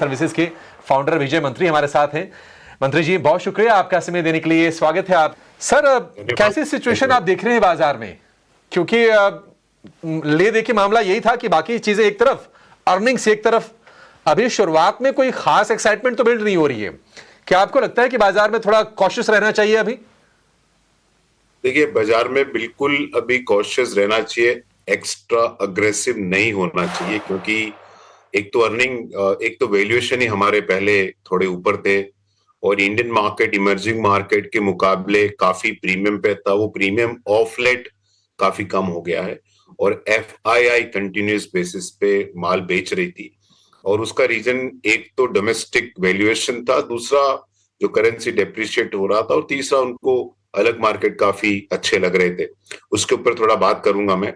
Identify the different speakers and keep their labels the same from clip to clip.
Speaker 1: Services के founder विजय मंत्री हमारे साथ हैं। मंत्री जी, बहुत शुक्रिया आपका समय देने के लिए, स्वागत है आप। सर, कैसी सिचुएशन आप देख रहे हैं बाजार में? क्योंकि ले दे के मामला यही था कि बाकी चीजें एक तरफ, अर्निंग्स एक तरफ, अभी शुरुआत में कोई खास एक्साइटमेंट तो बिल्ड नहीं हो रही है। क्या आपको लगता है कि बाजार में थोड़ा कॉशियस रहना चाहिए अभी?
Speaker 2: देखिए, बाजार में बिल्कुल अभी कॉशियस रहना चाहिए, एक्स्ट्रा अग्रेसिव नहीं होना चाहिए, क्योंकि एक तो वैल्यूएशन ही हमारे पहले थोड़े ऊपर थे और इंडियन मार्केट इमर्जिंग मार्केट के मुकाबले काफी प्रीमियम पे था। वो प्रीमियम ऑफ लेट काफी कम हो गया है और एफआईआई कंटिन्यूस बेसिस पे माल बेच रही थी। और उसका रीजन एक तो डोमेस्टिक वैल्यूएशन था, दूसरा जो करेंसी डेप्रिशिएट हो रहा था, और तीसरा उनको अलग मार्केट काफी अच्छे लग रहे थे। उसके ऊपर थोड़ा बात करूंगा मैं।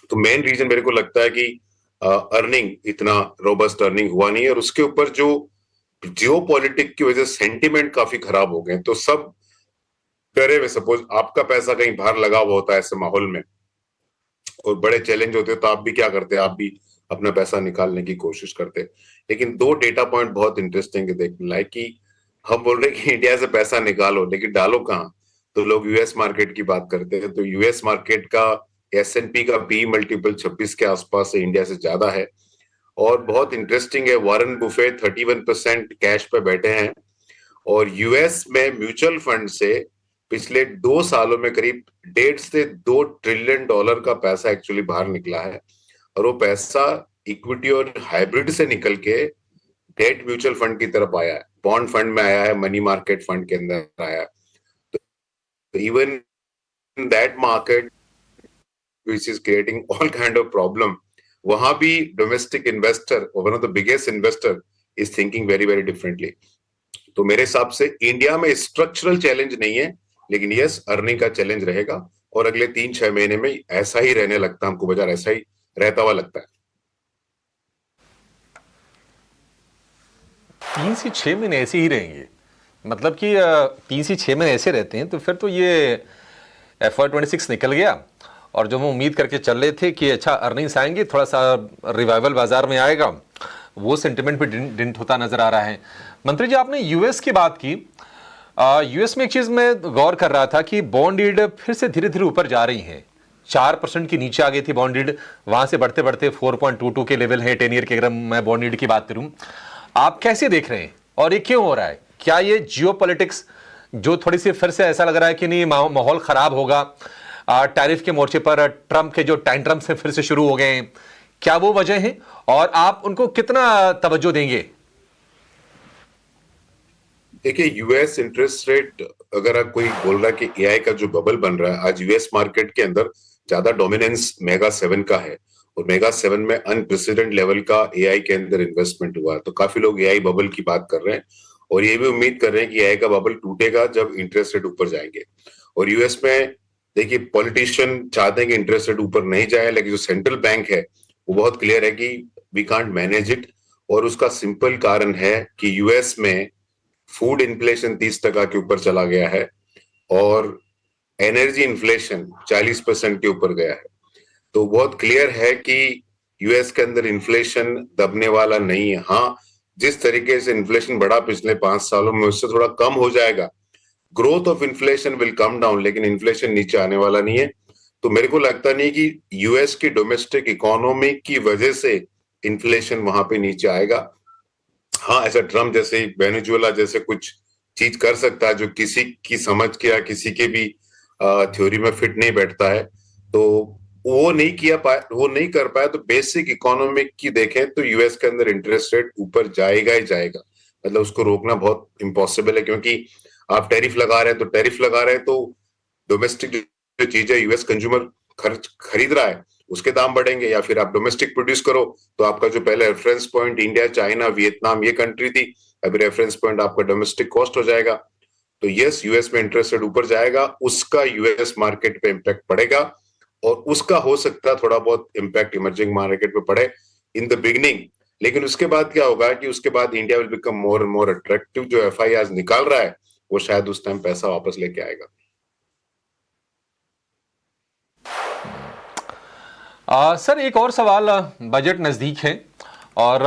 Speaker 2: तो मेन रीजन मेरे को लगता है कि अर्निंग इतना रोबस्ट अर्निंग हुआ नहीं है, और उसके ऊपर जो जियो पॉलिटिक की वजह से सेंटिमेंट काफी खराब हो गए। तो सब डरे हुए, सपोज आपका पैसा कहीं बाहर लगा हुआ होता है ऐसे माहौल में और बड़े चैलेंज होते, तो आप भी क्या करते? आप भी अपना पैसा निकालने की कोशिश करते। लेकिन दो डेटा पॉइंट बहुत इंटरेस्टिंग है देखने लायक, कि हम बोल रहे हैं कि इंडिया से पैसा निकालो, लेकिन डालो कहाँ? तो लोग यूएस मार्केट की बात करते हैं। तो यूएस मार्केट का एस&पी का पी मल्टीपल 26 के आसपास है, इंडिया से ज्यादा है। और बहुत इंटरेस्टिंग है, वॉरेन बुफे 31% कैश पे बैठे हैं, और यूएस में म्यूचुअल फंड से पिछले 2 सालों में करीब 1.5 से 2 ट्रिलियन डॉलर का पैसा एक्चुअली बाहर निकला है। और वो पैसा इक्विटी और हाइब्रिड से निकल के डेट म्यूचुअल फंड की तरफ आया है, बॉन्ड फंड में आया है, मनी मार्केट फंड के अंदर आया है। तो even that market which is creating all kind of problem, वहां भी domestic investor, one of the biggest investor, is thinking very very differently. तो मेरे हिसाब से इंडिया में स्ट्रक्चरल चैलेंज नहीं है, लेकिन यस, अर्निंग का चैलेंज रहेगा, और अगले 3-6 महीने में ऐसा ही रहने लगता है, हमको बाजार ऐसा ही रहता हुआ लगता है।
Speaker 1: 3 से 6 महीने ऐसे ही रहेंगे? मतलब कि 3 से 6 महीने ऐसे रहते हैं तो फिर तो ये FY26 निकल गया, और जो हम उम्मीद करके चल रहे थे कि अच्छा अर्निंग्स आएंगे, थोड़ा सा रिवाइवल बाजार में आएगा, वो सेंटिमेंट भी डिंट होता नजर आ रहा है। मंत्री जी, आपने यूएस की बात की। यूएस में एक चीज मैं गौर कर रहा था कि बॉन्ड यील्ड फिर से धीरे धीरे ऊपर जा रही है। 4% के नीचे आ गई थी बॉन्ड यील्ड, वहां से बढ़ते बढ़ते 4.22 के लेवल है 10 ईयर के, अगर मैं बॉन्ड यील्ड की बात करूं। आप कैसे देख रहे हैं और ये क्यों हो रहा है? क्या ये जियोपॉलिटिक्स जो थोड़ी सी फिर से ऐसा लग रहा है कि नहीं, माहौल खराब होगा, टैरिफ के मोर्चे पर ट्रंप के जो टैंट्रम्स से फिर से शुरू हो गए हैं, क्या वो वजह है और आप उनको कितना तवज्जो देंगे?
Speaker 2: देखिए, यूएस इंटरेस्ट रेट, अगर आप कोई बोल रहा है कि एआई का जो बबल बन रहा है, आज यूएस मार्केट के अंदर ज्यादा डोमिनेंस मेगा 7 का है, और मेगा 7 में अनप्रेसिडेंट लेवल का एआई के अंदर इन्वेस्टमेंट हुआ है। तो काफी लोग एआई बबल की बात कर रहे हैं, और ये भी उम्मीद कर रहे हैं कि एआई का बबल टूटेगा जब इंटरेस्ट रेट ऊपर जाएंगे। और यूएस में देखिए, पॉलिटिशियन चाहते हैं कि इंटरेस्ट रेट ऊपर नहीं जाए, लेकिन जो सेंट्रल बैंक है वो बहुत क्लियर है कि वी कांट मैनेज इट। और उसका सिंपल कारण है कि यूएस में फूड इन्फ्लेशन 30% के ऊपर चला गया है, और एनर्जी इन्फ्लेशन 40% के ऊपर गया है। तो बहुत क्लियर है कि यूएस के अंदर इन्फ्लेशन दबने वाला नहीं है। हाँ, जिस तरीके से इन्फ्लेशन बढ़ा पिछले 5 सालों में, उससे थोड़ा कम हो जाएगा। Growth of inflation will come down, लेकिन इन्फ्लेशन नीचे आने वाला नहीं है। तो मेरे को लगता नहीं कि यूएस की डोमेस्टिक इकोनॉमी की वजह से इन्फ्लेशन वहां पे नीचे आएगा। हाँ, ऐसा ट्रम्प जैसे, वेनेजुएला जैसे कुछ चीज कर सकता है जो किसी की समझ के या किसी के भी थ्योरी में फिट नहीं बैठता है, तो वो नहीं कर पाया। तो बेसिक इकोनॉमिक की देखें तो यूएस के अंदर इंटरेस्ट रेट ऊपर जाएगा ही जाएगा, मतलब उसको रोकना बहुत इम्पॉसिबल है। क्योंकि आप टैरिफ लगा रहे हैं तो डोमेस्टिक जो चीजें यूएस कंज्यूमर खरीद रहा है उसके दाम बढ़ेंगे, या फिर आप डोमेस्टिक प्रोड्यूस करो तो आपका जो पहले reference point India, China, Vietnam ये कंट्री थी, अभी रेफरेंस पॉइंट आपका डोमेस्टिक कॉस्ट हो जाएगा। तो यस, यूएस में इंटरेस्ट रेट ऊपर जाएगा, उसका यूएस मार्केट पे इम्पैक्ट पड़ेगा, और उसका हो सकता है थोड़ा बहुत इम्पैक्ट इमर्जिंग मार्केट पे पड़े इन द बिगनिंग। लेकिन उसके बाद क्या होगा कि उसके बाद India will become more and more attractive. जो एफआई आज निकाल रहा है वो शायद उस टाइम पैसा वापस लेके आएगा।
Speaker 1: सर, एक और सवाल, बजट नजदीक है और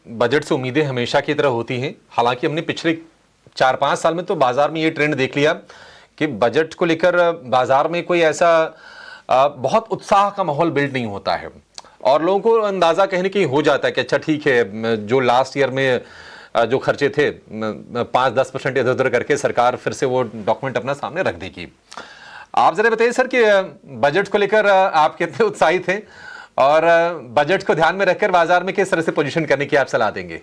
Speaker 1: बजट से उम्मीदें हमेशा की तरह होती हैं। हालांकि हमने पिछले 4-5 साल में तो बाजार में ये ट्रेंड देख लिया कि बजट को लेकर बाजार में कोई ऐसा बहुत उत्साह का माहौल बिल्ड नहीं होता है और लोगों को अंदाजा कहीं ना कहीं हो जाता है कि अच्छा ठीक है, जो लास्ट ईयर में जो खर्चे थे 5-10% इधर उधर करके सरकार फिर से वो डॉक्यूमेंट अपना सामने रख देगी। आप जरा बताइए सर कि बजट को लेकर आप कितने उत्साहित हैं और बजट को ध्यान में रखकर बाजार में किस तरह से पोजीशन करने की आप सलाह देंगे?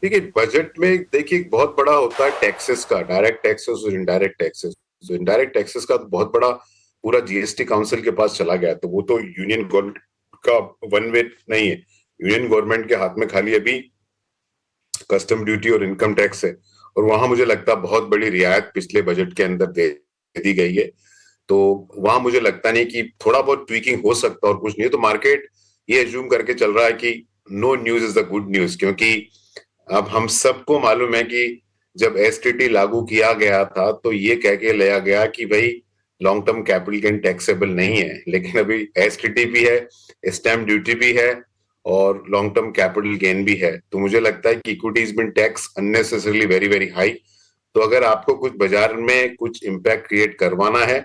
Speaker 2: देखिए, बजट में देखिए बहुत बड़ा होता है टैक्सेस का, डायरेक्ट टैक्सेस और इनडायरेक्ट टैक्सेस। तो इनडायरेक्ट टैक्सेस का बहुत बड़ा पूरा जीएसटी काउंसिल के पास चला गया, तो वो तो यूनियन गवर्नमेंट का वन वे नहीं है। यूनियन गवर्नमेंट के हाथ में खाली अभी कस्टम ड्यूटी और इनकम टैक्स है, और वहां मुझे लगता है बहुत बड़ी रियायत पिछले बजट के अंदर दे दी गई है। तो वहां मुझे लगता नहीं कि थोड़ा बहुत ट्वीकिंग हो सकता और कुछ नहीं। तो मार्केट ये एज्यूम करके चल रहा है कि no news is the good news, क्योंकि अब हम सबको मालूम है कि जब एसटीटी लागू किया गया था तो ये कह के लिया गया कि भाई long term capital gain taxable नहीं है, लेकिन अभी एसटीटी भी है, स्टैम्प ड्यूटी भी है और लॉन्ग टर्म कैपिटल गेन भी है। तो मुझे लगता है कि इक्विटीज में tax unnecessarily very very high. तो अगर आपको कुछ बाजार में कुछ इम्पैक्ट क्रिएट करवाना है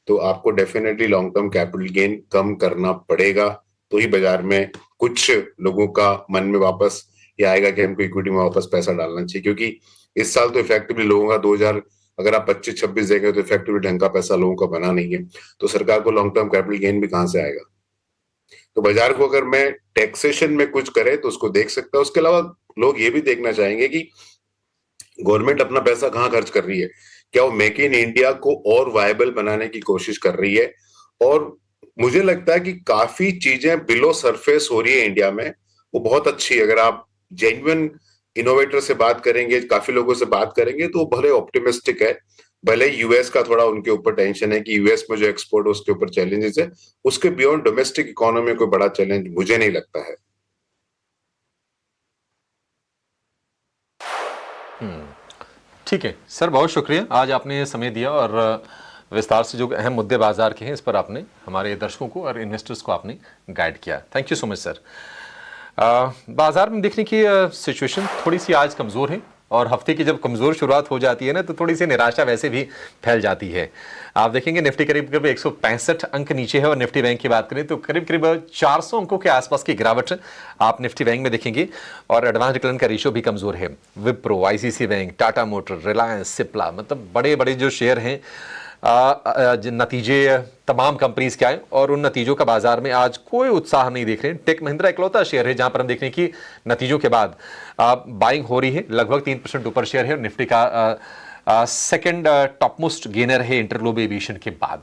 Speaker 2: तो आपको definitely long term capital gain कम करना पड़ेगा, तो ही बाजार में कुछ लोगों का मन में वापस ये आएगा कि हमको इक्विटी में वापस पैसा डालना चाहिए। क्योंकि इस साल तो इफेक्टिवली लोगों का 2000 अगर आप 25-26 देखें तो इफेक्टिवली ढंग का पैसा लोगों का बना नहीं है, तो सरकार को लॉन्ग टर्म कैपिटल गेन भी कहां से आएगा। तो बाजार को अगर मैं टैक्सेशन में कुछ करे तो उसको देख सकता है। उसके अलावा लोग ये भी देखना चाहेंगे कि गवर्नमेंट अपना पैसा कहाँ खर्च कर रही है, क्या वो मेक इन इंडिया को और वायबल बनाने की कोशिश कर रही है। और मुझे लगता है कि काफी चीजें बिलो सरफेस हो रही है इंडिया में, वो बहुत अच्छी है। अगर आप जेन्युइन इनोवेटर से बात करेंगे, काफी लोगों से बात करेंगे, तो भले ऑप्टिमिस्टिक है। भले यूएस का थोड़ा उनके ऊपर टेंशन है कि यूएस में जो एक्सपोर्ट है उसके ऊपर चैलेंजेस है, उसके बियॉन्ड डोमेस्टिक इकोनॉमी कोई बड़ा चैलेंज मुझे नहीं लगता है।
Speaker 1: ठीक है सर, बहुत शुक्रिया, आज आपने समय दिया और विस्तार से जो अहम मुद्दे बाजार के हैं इस पर आपने हमारे दर्शकों को और इन्वेस्टर्स को आपने गाइड किया। Thank you so much sir. बाजार में देखने की सिचुएशन थोड़ी सी आज कमज़ोर है और हफ्ते की जब कमज़ोर शुरुआत हो जाती है ना तो थोड़ी सी निराशा वैसे भी फैल जाती है। आप देखेंगे निफ्टी करीब करीब 165 अंक नीचे है और निफ्टी बैंक की बात करें तो करीब करीब 400 अंकों के आसपास की गिरावट आप निफ्टी बैंक में देखेंगे और एडवांस डिक्लाइन का रेशियो भी कमज़ोर है। Wipro, ICC bank, Tata motor, Reliance, Cipla, मतलब बड़े बड़े जो शेयर हैं नतीजे तमाम कंपनीज के आए और उन नतीजों का बाजार में आज कोई उत्साह नहीं देख रहे हैं। टेक महिंद्रा इकलौता शेयर है जहां पर हम देख रहे हैं कि नतीजों के बाद बाइंग हो रही है, लगभग 3% ऊपर शेयर है और निफ्टी का सेकंड टॉप मोस्ट गेनर है इंटरग्लोब एविएशन के बाद।